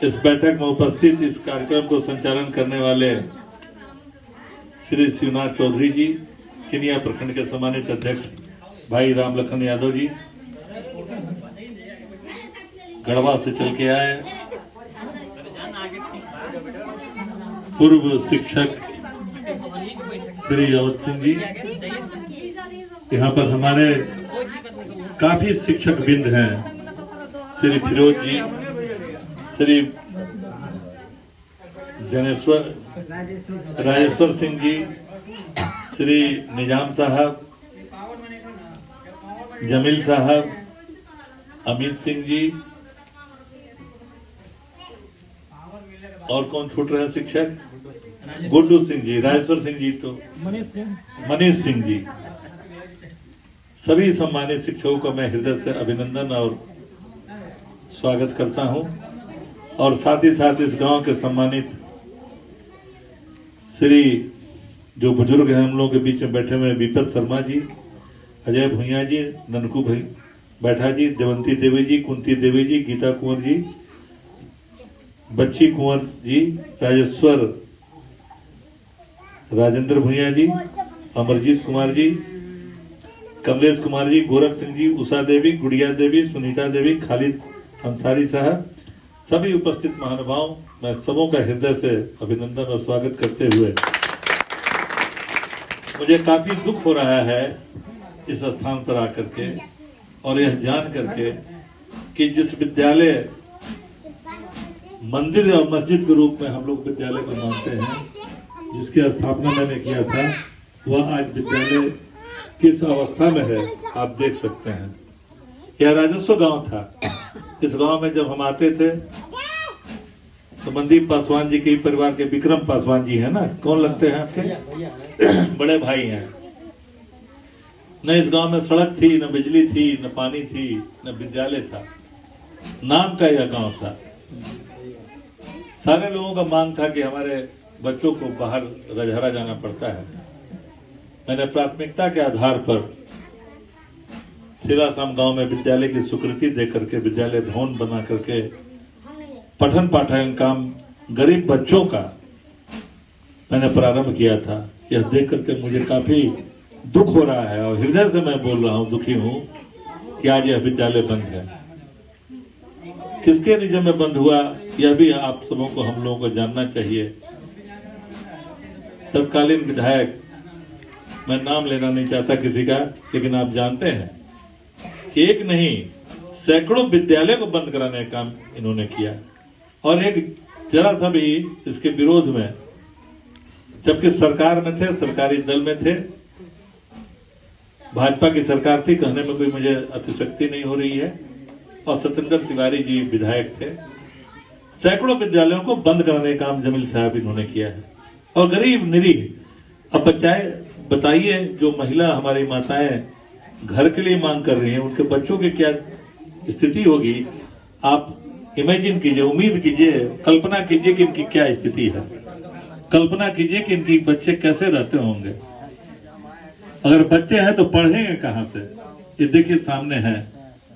इस बैठक में उपस्थित इस कार्यक्रम को संचालन करने वाले श्री शिवनाथ चौधरी जी, चिनिया प्रखंड के सम्मानित अध्यक्ष भाई राम लखन यादव जी, गढ़वा से चल के आए पूर्व शिक्षक श्री अवध सिंह जी, यहाँ पर हमारे काफी शिक्षक बिंद हैं, श्री फिरोज जी, श्री राजेश्वर सिंह जी, श्री निजाम साहब, जमील साहब, अमित सिंह जी, और कौन छूट रहे हैं शिक्षक? गुड्डू सिंह जी, राजेश्वर सिंह जी, तो मनीष सिंह जी, सभी सम्मानित शिक्षकों का मैं हृदय से अभिनंदन और स्वागत करता हूं। और साथ ही साथ इस गांव के सम्मानित श्री जो बुजुर्ग हैं हम लोगों के बीच में बैठे हुए विपत शर्मा जी, अजय भुइया जी, ननकू भाई बैठा जी, देवंती देवी जी, कुंती देवी जी, गीता कुंवर जी, बच्ची कुंवर जी, राजेश्वर राजेंद्र भुइया जी, अमरजीत कुमार जी, कमलेश कुमार जी, गोरख सिंह जी, उषा देवी, गुड़िया देवी, सुनीता देवी, खालिद अंसारी साहब, सभी उपस्थित महानुभाव, मैं सबों का हृदय से अभिनंदन और स्वागत करते हुए मुझे काफी दुख हो रहा है इस स्थान पर आकर के और यह जान करके कि जिस विद्यालय मंदिर और मस्जिद के रूप में हम लोग विद्यालय को मानते हैं, जिसकी स्थापना मैंने किया था, वह आज विद्यालय किस अवस्था में है आप देख सकते हैं। यह राजस्व गांव था। इस गांव में जब हम आते थे तो मनदीप पासवान जी के परिवार के विक्रम पासवान जी है ना, कौन लगते हैं आपके? बड़े भाई हैं। न इस गांव में सड़क थी, न बिजली थी, न पानी थी, न विद्यालय था, नाम का यह गांव था। सारे लोगों का मांग था कि हमारे बच्चों को बाहर रजहरा जाना पड़ता है। मैंने प्राथमिकता के आधार पर सिलासाम गांव में विद्यालय की स्वीकृति देकर के विद्यालय भवन बना करके पठन पाठन काम गरीब बच्चों का मैंने प्रारंभ किया था। यह देख करके मुझे काफी दुख हो रहा है और हृदय से मैं बोल रहा हूं, दुखी हूं कि आज यह विद्यालय बंद है। किसके निजम में बंद हुआ यह भी आप सबों को, हम लोगों को जानना चाहिए। तत्कालीन विधायक, मैं नाम लेना नहीं चाहता किसी का, लेकिन आप जानते हैं कि एक नहीं सैकड़ों विद्यालय को बंद कराने का काम इन्होंने किया और एक जरा सा भी इसके विरोध में, जबकि सरकार में थे, सरकारी दल में थे, भाजपा की सरकार थी, कहने में कोई मुझे अतिशक्ति नहीं हो रही है, और सत्येंद्र तिवारी जी विधायक थे। सैकड़ों विद्यालयों को बंद कराने का काम जमील साहब इन्होंने किया है। और गरीब निरीह, अब बताइए जो महिला हमारी माताएं घर के लिए मांग कर रही हैं, उनके बच्चों की क्या स्थिति होगी। आप इमेजिन कीजिए, उम्मीद कीजिए, कल्पना कीजिए कि इनकी क्या स्थिति है। कल्पना कीजिए कि इनके बच्चे कैसे रहते होंगे। अगर बच्चे हैं तो पढ़ेंगे कहां से? ये देखिए सामने है,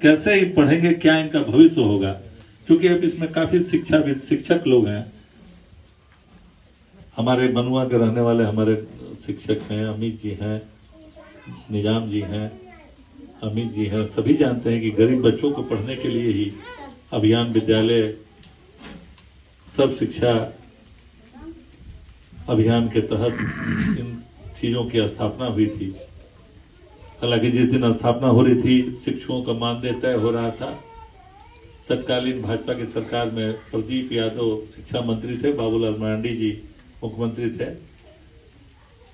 कैसे ही पढ़ेंगे, क्या इनका भविष्य होगा। क्योंकि अब इसमें काफी शिक्षक लोग हैं। हमारे बनुआ के रहने वाले हमारे शिक्षक हैं, अमित जी हैं, निजाम जी हैं, अमित जी हैं, सभी जानते हैं कि गरीब बच्चों को पढ़ने के लिए ही अभियान विद्यालय सब शिक्षा अभियान के तहत इन चीजों की स्थापना हुई थी। हालांकि जिस दिन स्थापना हो रही थी शिक्षकों का मानदेय तय हो रहा था। तत्कालीन भाजपा की सरकार में प्रदीप यादव शिक्षा मंत्री थे, बाबूलाल मरांडी जी मुख्यमंत्री थे,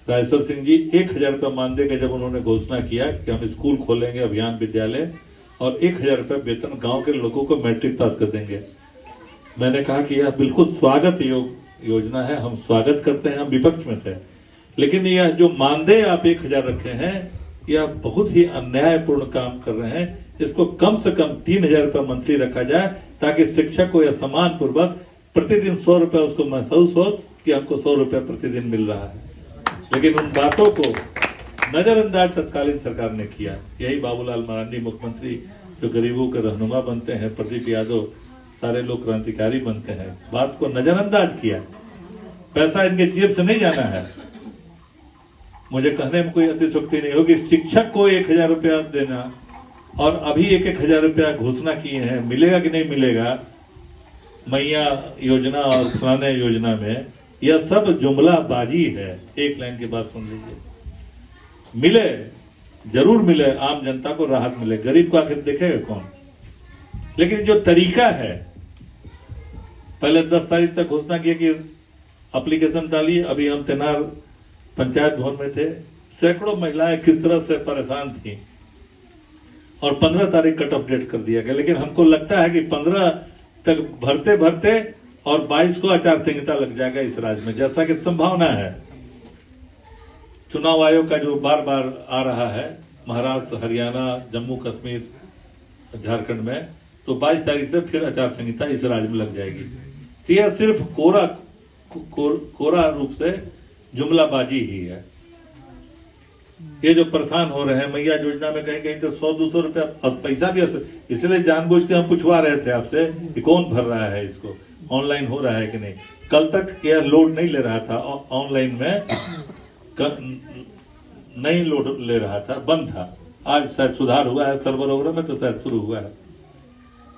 राजेश्वर सिंह जी 1000 रुपये मानदेय का जब उन्होंने घोषणा किया कि हम स्कूल खोलेंगे अभियान विद्यालय और 1000 रुपये वेतन गांव के लोगों को मैट्रिक पास कर देंगे, मैंने कहा कि यह बिल्कुल स्वागत योजना है, हम स्वागत करते हैं। हम विपक्ष में थे, लेकिन यह जो मानदेय आप 1000 रखे हैं यह बहुत ही अन्यायपूर्ण काम कर रहे हैं। इसको कम से कम 3000 रुपये मंथली रखा जाए ताकि शिक्षक को यह सम्मान पूर्वक प्रतिदिन 100 रुपये उसको महसूस हो कि हमको 100 रुपये प्रतिदिन मिल रहा है। लेकिन उन बातों को नजरअंदाज तत्कालीन सरकार ने किया। यही बाबूलाल मरांडी मुख्यमंत्री जो गरीबों के रहनुमा बनते हैं, प्रदीप यादव सारे लोग क्रांतिकारी बनते हैं, बात को नजरअंदाज किया। पैसा इनके जेब से नहीं जाना है। मुझे कहने में कोई अतिशयोक्ति नहीं होगी। शिक्षक को 1,000 रुपया देना और अभी 1,000 रुपया घोषणा किए हैं, मिलेगा कि नहीं मिलेगा मैया योजना और फलाने योजना में, यह सब जुमलाबाजी है। एक लाइन की बात सुन लीजिए, मिले जरूर मिले, आम जनता को राहत मिले, गरीब को आखिर देखेगा कौन। लेकिन जो तरीका है, पहले 10 तारीख तक घोषणा किया कि एप्लीकेशन डालिए। अभी हम तेनार पंचायत भवन में थे, सैकड़ों महिलाएं किस तरह से परेशान थी और 15 तारीख कट ऑफ डेट कर दिया गया। लेकिन हमको लगता है कि 15 तक भरते भरते और 22 को आचार संहिता लग जाएगा इस राज्य में, जैसा कि संभावना है। चुनाव आयोग का जो बार बार आ रहा है महाराष्ट्र, हरियाणा, जम्मू कश्मीर, झारखंड में, तो 22 तारीख से फिर आचार संहिता इस राज्य में लग जाएगी। तो यह सिर्फ कोरा रूप से जुमलाबाजी ही है। ये जो परेशान हो रहे हैं मैया योजना में, कहीं कहीं तो 100-200 रुपया पैसा भी, इसलिए जानबूझ के हम पूछवा रहे थे आपसे कि कौन भर रहा है इसको, ऑनलाइन हो रहा है कि नहीं। कल तक यह लोड नहीं ले रहा था, ऑनलाइन में नहीं लोड ले रहा था, बंद था। आज शायद सुधार हुआ है सर्वर वगैरह में, तो शायद शुरू हुआ है।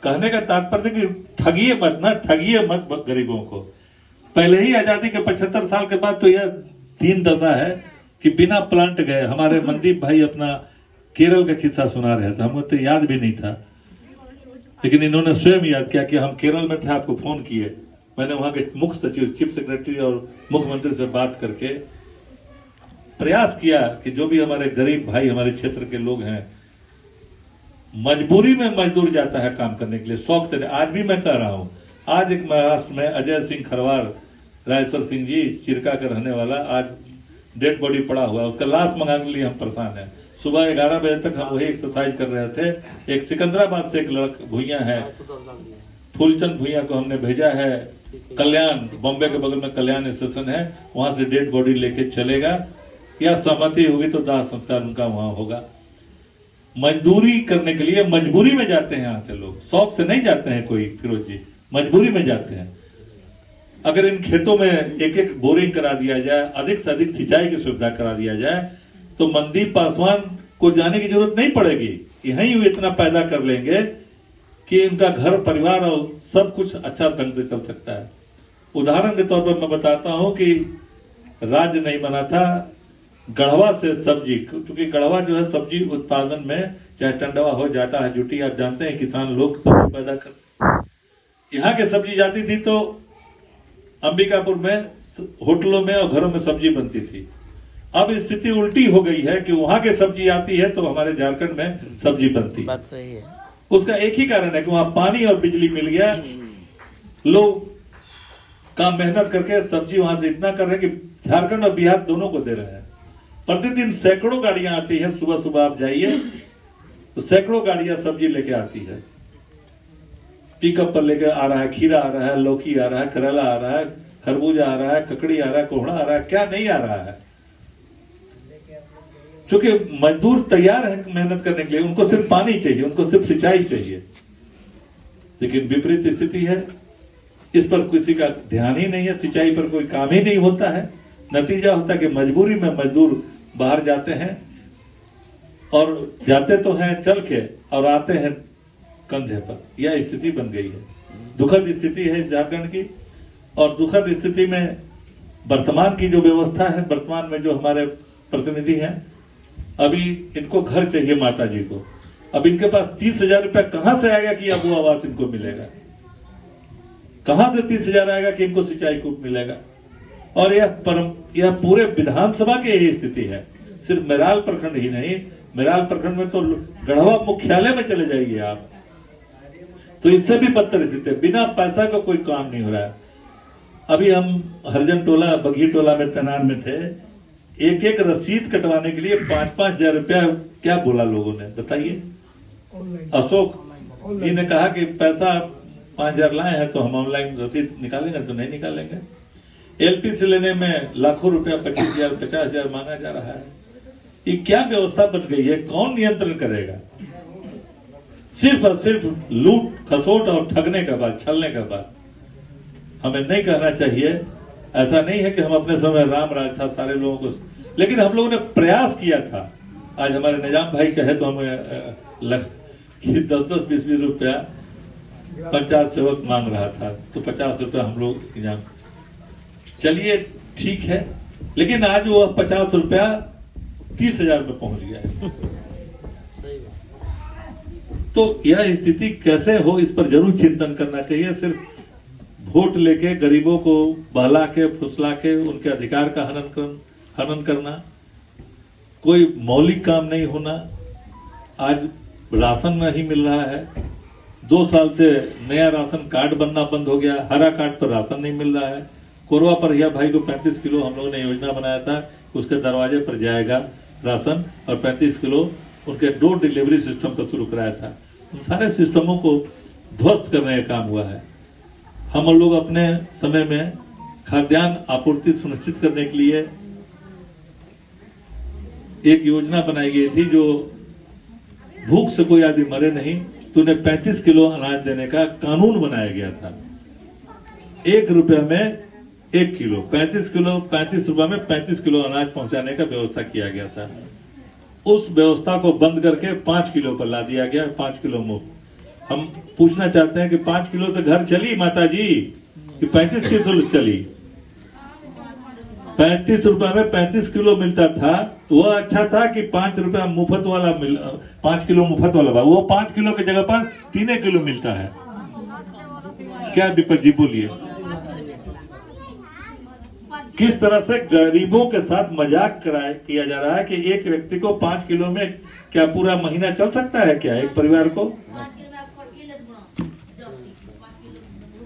कहने का तात्पर्य कि ठगिए मत ना, ठगिए मत गरीबों को। पहले ही आजादी के 75 साल के बाद तो यह दीन दशा है कि बिना प्लांट गए। हमारे मनदीप भाई अपना केरल का किस्सा सुना रहे थे, हमको तो याद भी नहीं था, लेकिन इन्होंने स्वयं याद किया कि हम केरल में थे, आपको फोन किए। मैंने वहां के मुख्य सचिव, चीफ सेक्रेटरी और मुख्यमंत्री से बात करके प्रयास किया कि जो भी हमारे गरीब भाई, हमारे क्षेत्र के लोग हैं, मजबूरी में मजदूर जाता है काम करने के लिए, शौक से। आज भी मैं कह रहा हूं, आज एक महाराष्ट्र में अजय सिंह खरवार, राजेश्वर सिंह जी चिरका का रहने वाला, आज डेड बॉडी पड़ा हुआ है, उसका लाश मंगाने के लिए हम परेशान हैं। सुबह 11 बजे तक हम वही एक्सरसाइज कर रहे थे। एक सिकंदराबाद से एक लड़का भुइया है, फूलचंद भुइया को हमने भेजा है कल्याण, बॉम्बे के बगल में कल्याण स्टेशन है, वहां से डेड बॉडी लेके चलेगा, या सहमति होगी तो दाह संस्कार उनका वहां होगा। मजदूरी करने के लिए मजबूरी में जाते हैं यहाँ से लोग, शौक से नहीं जाते हैं कोई, फिरोज जी, मजबूरी में जाते हैं। अगर इन खेतों में एक एक बोरिंग करा दिया जाए, अधिक से अधिक सिंचाई की सुविधा करा दिया जाए, तो मनदीप पासवान को जाने की जरूरत नहीं पड़ेगी। यहीं वो इतना पैदा कर लेंगे कि उनका घर परिवार और सब कुछ अच्छा ढंग से चल सकता है। उदाहरण के तौर पर मैं बताता हूं कि राज्य नहीं बना था गढ़वा से सब्जी, क्योंकि गढ़वा जो है सब्जी उत्पादन में, चाहे टंडवा हो, जाटा है, जुटी, आप जानते हैं किसान लोग सब्जी पैदा करते। यहाँ के सब्जी जाती थी तो अंबिकापुर में होटलों में और घरों में सब्जी बनती थी। अब स्थिति उल्टी हो गई है कि वहां के सब्जी आती है तो हमारे झारखंड में सब्जी बनती। बात सही है। उसका एक ही कारण है कि वहां पानी और बिजली मिल गया, लोग काम मेहनत करके सब्जी वहां से इतना कर रहे हैं कि झारखंड और बिहार दोनों को दे रहे हैं। प्रतिदिन सैकड़ों गाड़ियां आती है, सुबह सुबह आप जाइए तो सैकड़ों गाड़ियां सब्जी लेके आती है, पिकअप पर लेकर आ रहा है, खीरा आ रहा है, लौकी आ रहा है, करेला आ रहा है, खरबूजा आ रहा है, ककड़ी आ रहा है, कोहड़ा आ रहा है, क्या नहीं आ रहा है। क्योंकि मजदूर तैयार है मेहनत करने के लिए, उनको सिर्फ पानी चाहिए, उनको सिर्फ सिंचाई चाहिए। लेकिन विपरीत स्थिति है, इस पर किसी का ध्यान ही नहीं है, सिंचाई पर कोई काम ही नहीं होता है। नतीजा होता है कि मजबूरी में मजदूर बाहर जाते हैं, और जाते तो हैं चल के और आते हैं कंधे पर। यह स्थिति बन गई है, दुखद स्थिति है इस झारखंड की। और दुखद स्थिति में वर्तमान की जो व्यवस्था है, वर्तमान में जो हमारे प्रतिनिधि हैं, अभी इनको घर चाहिए माता जी को। अब इनके पास 30,000 रुपया कहां से आएगा कि अब वो आवास इनको मिलेगा? कहां से 30,000 आएगा कि इनको सिंचाई कूप मिलेगा? और यह पूरे विधानसभा की यही स्थिति है, सिर्फ मेराल प्रखंड ही नहीं, मेराल प्रखंड में तो गढ़वा मुख्यालय में चले जाइए आप, तो इससे भी बदतर स्थिति है। बिना पैसा का कोई काम नहीं हो रहा है। अभी हम हरिजन टोला, बघी टोला में तैनात में थे, एक एक रसीद कटवाने के लिए 5-5 हजार रुपया क्या बोला लोगों ने, बताइए। अशोक जी ने कहा कि पैसा 5,000 लाए हैं तो हम ऑनलाइन रसीद निकालेंगे, तो नहीं निकालेंगे। एलपीसी लेने में लाखों रुपया, 25,000, 50,000 मांगा जा रहा है। ये क्या व्यवस्था बन गई है? कौन नियंत्रण करेगा? सिर्फ और सिर्फ लूट खसोट और ठगने का बात, छलने का बात हमें नहीं कहना चाहिए। ऐसा नहीं है कि हम अपने समय राम राज था सारे लोगों को, लेकिन हम लोगों ने प्रयास किया था। आज हमारे निजाम भाई कहे तो हमें कि 10-10, 20-20 रुपया पंचायत सेवक मांग रहा था, तो 50 रुपया हम लोग इंतजाम, चलिए ठीक है, लेकिन आज वो 50 रुपया 30,000 पे पहुंच गया है। तो यह स्थिति कैसे हो, इस पर जरूर चिंतन करना चाहिए। सिर्फ वोट लेके गरीबों को बहला के फुसला के उनके अधिकार का हनन करना, कोई मौलिक काम नहीं होना। आज राशन नहीं मिल रहा है, 2 साल से नया राशन कार्ड बनना बंद हो गया, हरा कार्ड पर राशन नहीं मिल रहा है। कोरवा पर भैया भाई को 35 किलो हम लोगों ने योजना बनाया था, उसके दरवाजे पर जाएगा राशन, और 35 किलो उनके डोर डिलीवरी सिस्टम का शुरू कराया था। उन सारे सिस्टमों को ध्वस्त करने का काम हुआ है। हम लोग अपने समय में खाद्यान्न आपूर्ति सुनिश्चित करने के लिए एक योजना बनाई गई थी, जो भूख से कोई आदमी मरे नहीं तो उन्हें 35 किलो अनाज देने का कानून बनाया गया था। 1 रुपये में 1 किलो, 35 रुपए में 35 किलो अनाज पहुंचाने का व्यवस्था किया गया था। उस व्यवस्था को बंद करके 5 किलो पर ला दिया गया, 5 किलो मुफ्त। हम पूछना चाहते हैं कि 5 किलो से घर चली माता जी कि 35 किलो चली? 35 रुपए में 35 किलो मिलता था, तो वह अच्छा था कि 5 रुपया मुफ्त वाला 5 किलो मुफ्त वाला, वो 5 किलो की जगह पर 3 किलो मिलता है। क्या दीपक जी बोलिए, किस तरह से गरीबों के साथ मजाक किया जा रहा है कि एक व्यक्ति को 5 किलो में क्या पूरा महीना चल सकता है क्या एक परिवार को?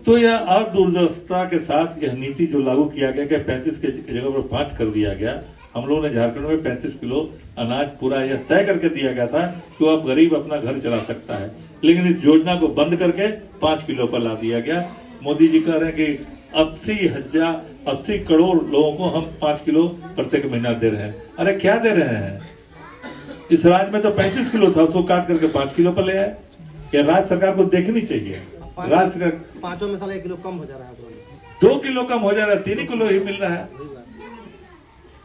तो यह और दुर्दशा के साथ यह नीति जो लागू किया गया कि 35 की जगह पर 5 कर दिया गया। हम लोगों ने झारखंड में 35 किलो अनाज पूरा यह तय करके दिया गया था कि अब गरीब अपना घर चला सकता है, लेकिन इस योजना को बंद करके 5 किलो पर ला दिया गया। मोदी जी कह रहे हैं कि 80 करोड़ लोगों को हम 5 किलो प्रत्येक महीना दे रहे हैं। अरे क्या दे रहे हैं? इस राज्य में तो 35 किलो था, उसको काट करके 5 किलो पर ले आए। क्या राज्य सरकार को देखनी चाहिए? राज्य सरकार 5 में साला 1 किलो कम हो जा रहा है, 2 किलो कम हो जा रहा है, 3 किलो ही मिल रहा है।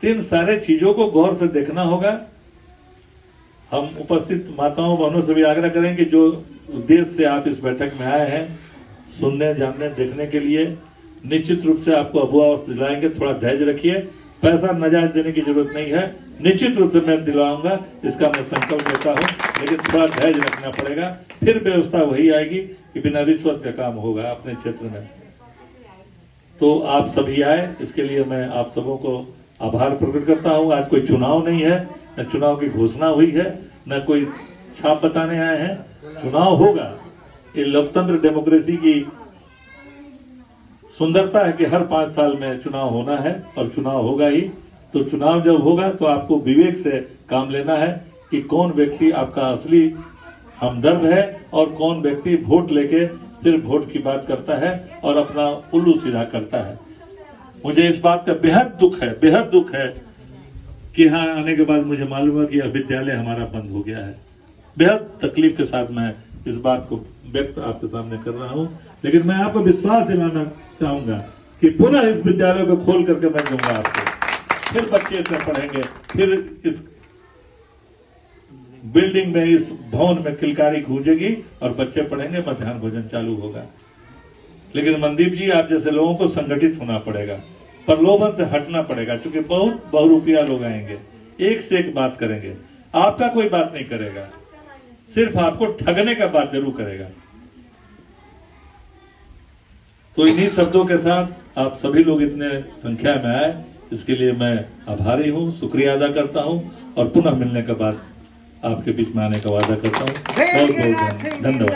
तो इन सारे चीजों को गौर से देखना होगा। हम उपस्थित माताओं बहनों से भी आग्रह करें कि जो उद्देश्य से आप इस बैठक में आए हैं, सुनने जानने देखने के लिए, निश्चित रूप से आपको अभुआवस्था दिलाएंगे। थोड़ा धैर्य रखिए, पैसा नजायज देने की जरूरत नहीं है, निश्चित रूप से मैं दिलाऊंगा, इसका मैं संकल्प लेता हूं, लेकिन थोड़ा धैर्य रखना पड़ेगा। फिर व्यवस्था वही आएगी कि बिना रिश्वत का काम होगा अपने क्षेत्र में। तो आप सभी आए, इसके लिए मैं आप सबों को आभार प्रकट करता हूं। आज कोई चुनाव नहीं है, न चुनाव की घोषणा हुई है, न कोई छाप बताने आए हैं। चुनाव होगा, ये लोकतंत्र डेमोक्रेसी की सुंदरता है कि हर 5 साल में चुनाव होना है और चुनाव होगा ही। तो चुनाव जब होगा तो आपको विवेक से काम लेना है कि कौन व्यक्ति आपका असली हमदर्द है और कौन व्यक्ति वोट लेके सिर्फ वोट की बात करता है और अपना उल्लू सीधा करता है। मुझे इस बात का बेहद दुख है कि यहाँ आने के बाद मुझे मालूम हुआ कि यह विद्यालय हमारा बंद हो गया है। बेहद तकलीफ के साथ मैं इस बात को व्यक्त आपके सामने कर रहा हूं, लेकिन मैं आपको विश्वास दिलाना चाहूंगा कि पुनः इस विद्यालय को खोल करके मैं दूंगा आपको। फिर बच्चे इसमें पढ़ेंगे, फिर इस बिल्डिंग में, इस भवन में किलकारी गूंजेगी और बच्चे पढ़ेंगे, मध्याह्न भोजन चालू होगा। लेकिन मनदीप जी, आप जैसे लोगों को संगठित होना पड़ेगा, प्रलोभन से हटना पड़ेगा, क्योंकि बहुत बहुरूपिया लोग आएंगे, एक से एक बात करेंगे, आपका कोई बात नहीं करेगा, सिर्फ आपको ठगने का बात जरूर करेगा। तो इन्हीं शब्दों के साथ आप सभी लोग इतने संख्या में आए, इसके लिए मैं आभारी हूं, शुक्रिया अदा करता हूं और पुनः मिलने के बाद आपके बीच में आने का वादा करता हूं। बहुत बहुत धन्यवाद।